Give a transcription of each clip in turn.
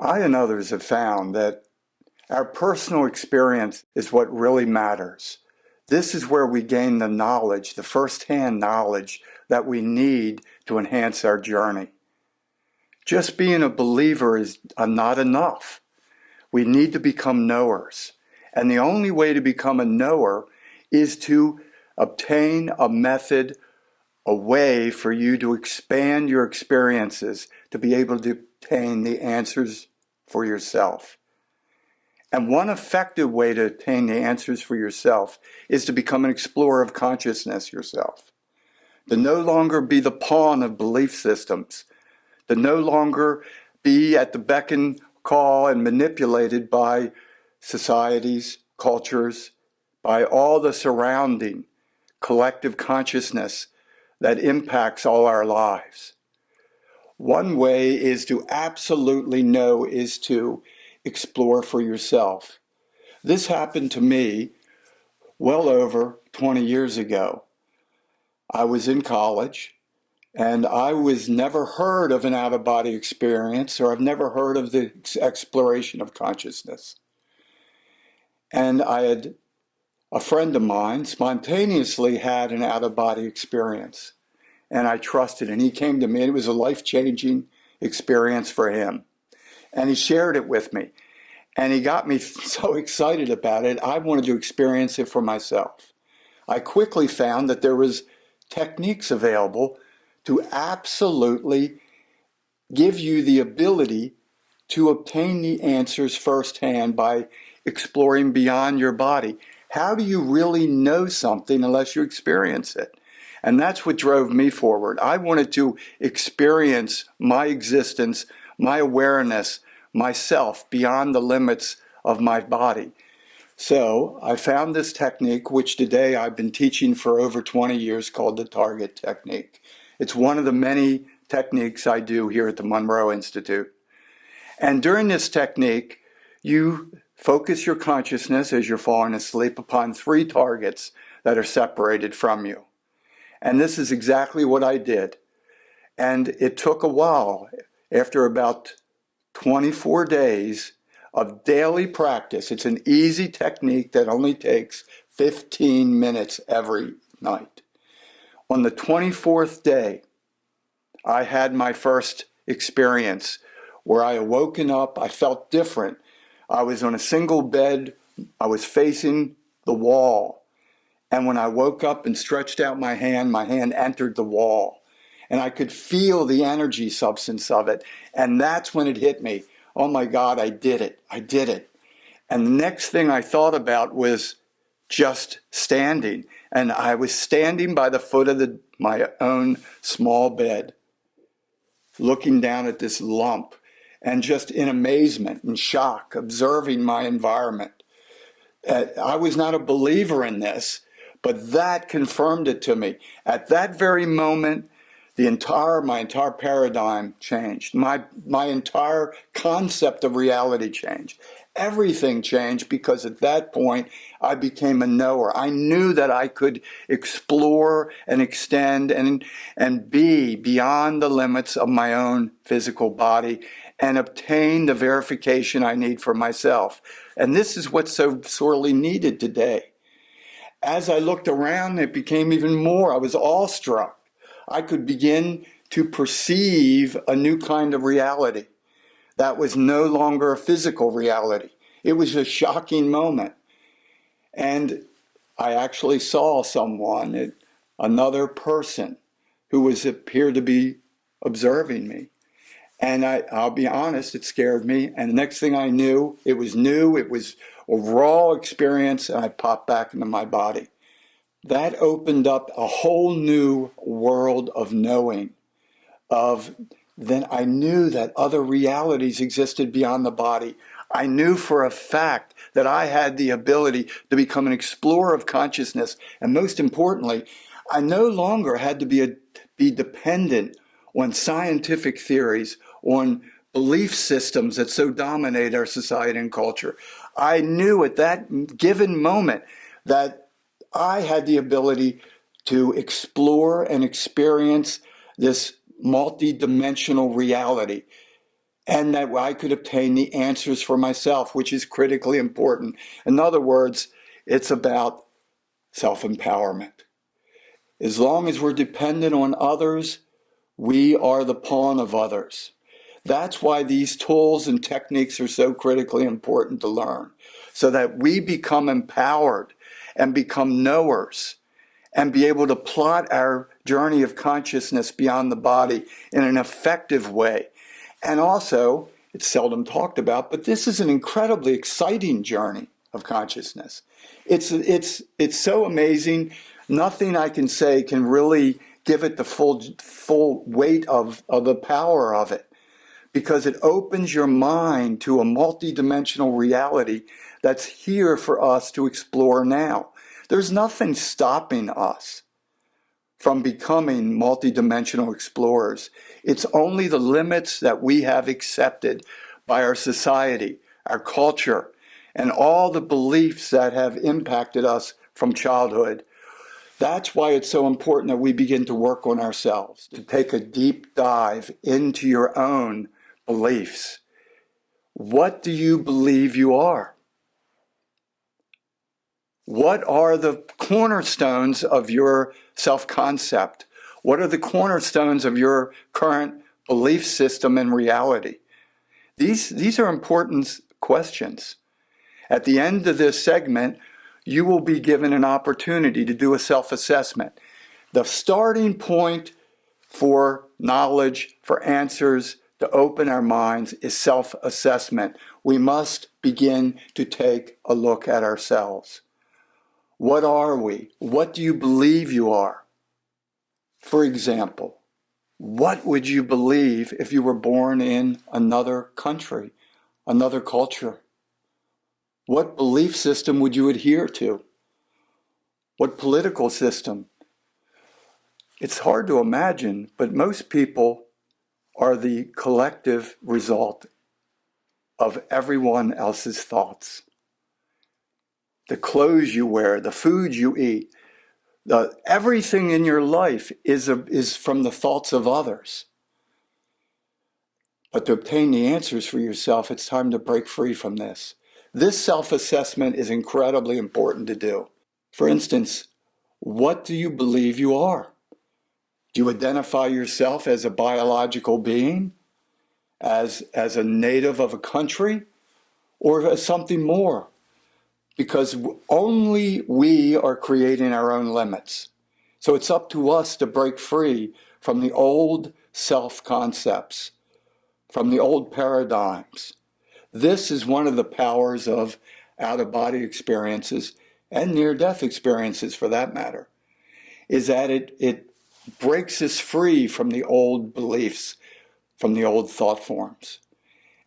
I and others have found that our personal experience is what really matters. This is where we gain the knowledge, the first-hand knowledge that we need to enhance our journey. Just being a believer is not enough. We need to become knowers. And the only way to become a knower is to obtain a method, a way for you to expand your experiences, to be able to obtain the answers for yourself. And one effective way to obtain the answers for yourself is to become an explorer of consciousness yourself. To no longer be the pawn of belief systems. To no longer be at the beck and call and manipulated by societies, cultures, by all the surrounding collective consciousness that impacts all our lives. One way is to absolutely know is to explore for yourself. This happened to me well over 20 years ago. I was in college and I was never heard of an out-of-body experience, or I've never heard of the exploration of consciousness. And I had a friend of mine spontaneously had an out-of-body experience, and I trusted, and he came to me, and it was a life-changing experience for him. And he shared it with me, and he got me so excited about it, I wanted to experience it for myself. I quickly found that there was techniques available to absolutely give you the ability to obtain the answers firsthand by exploring beyond your body. How do you really know something unless you experience it? And that's what drove me forward. I wanted to experience my existence, my awareness, myself beyond the limits of my body. So I found this technique, which today I've been teaching for over 20 years, called the target technique. It's one of the many techniques I do here at the Monroe Institute. And during this technique, you focus your consciousness as you're falling asleep upon 3 targets that are separated from you. And this is exactly what I did. And it took a while. After about 24 days of daily practice, it's an easy technique that only takes 15 minutes every night. On the 24th day, I had my first experience where I awoken up. I felt different. I was on a single bed. I was facing the wall. And when I woke up and stretched out my hand entered the wall. And I could feel the energy substance of it. And that's when it hit me. Oh my God, I did it. I did it. And the next thing I thought about was just standing. And I was standing by the foot of my own small bed, looking down at this lump and just in amazement and shock, observing my environment. I was not a believer in this, but that confirmed it to me. At that very moment, my entire paradigm changed. My entire concept of reality changed. Everything changed because at that point, I became a knower. I knew that I could explore and extend and be beyond the limits of my own physical body and obtain the verification I need for myself. And this is what's so sorely needed today. As I looked around, it became even more. I was awestruck. I could begin to perceive a new kind of reality that was no longer a physical reality. It was a shocking moment. And I actually saw someone, another person, who appeared to be observing me. And I'll be honest, it scared me. And the next thing I knew, it was new, it was a raw experience, and I popped back into my body. That opened up a whole new world of knowing. Then I knew that other realities existed beyond the body. I knew for a fact that I had the ability to become an explorer of consciousness. And most importantly, I no longer had to be dependent on scientific theories, on belief systems that so dominate our society and culture. I knew at that given moment that I had the ability to explore and experience this multi-dimensional reality. and that I could obtain the answers for myself, which is critically important. In other words, it's about self-empowerment. As long as we're dependent on others, we are the pawn of others. That's why these tools and techniques are so critically important to learn, so that we become empowered and become knowers and be able to plot our journey of consciousness beyond the body in an effective way. And also, it's seldom talked about, but this is an incredibly exciting journey of consciousness. It's so amazing. Nothing I can say can really give it the full weight of the power of it, because it opens your mind to a multidimensional reality that's here for us to explore now. There's nothing stopping us from becoming multidimensional explorers. It's only the limits that we have accepted by our society, our culture, and all the beliefs that have impacted us from childhood. That's why it's so important that we begin to work on ourselves, to take a deep dive into your own beliefs. What do you believe you are? What are the cornerstones of your self-concept? What are the cornerstones of your current belief system and reality? These are important questions. At the end of this segment, you will be given an opportunity to do a self-assessment. The starting point for knowledge, for answers, to open our minds is self-assessment. We must begin to take a look at ourselves. What are we? What do you believe you are? For example, what would you believe if you were born in another country, another culture? What belief system would you adhere to? What political system? It's hard to imagine, but most people are the collective result of everyone else's thoughts. The clothes you wear, the food you eat, everything in your life is from the thoughts of others. But to obtain the answers for yourself, it's time to break free from this. This self-assessment is incredibly important to do. For instance, what do you believe you are? Do you identify yourself as a biological being, as a native of a country, or as something more? Because only we are creating our own limits. So it's up to us to break free from the old self-concepts, from the old paradigms. This is one of the powers of out-of-body experiences, and near-death experiences for that matter, is that it breaks us free from the old beliefs, from the old thought forms.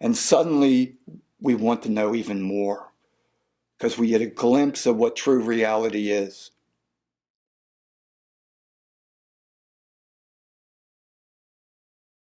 And suddenly we want to know even more, because we get a glimpse of what true reality is.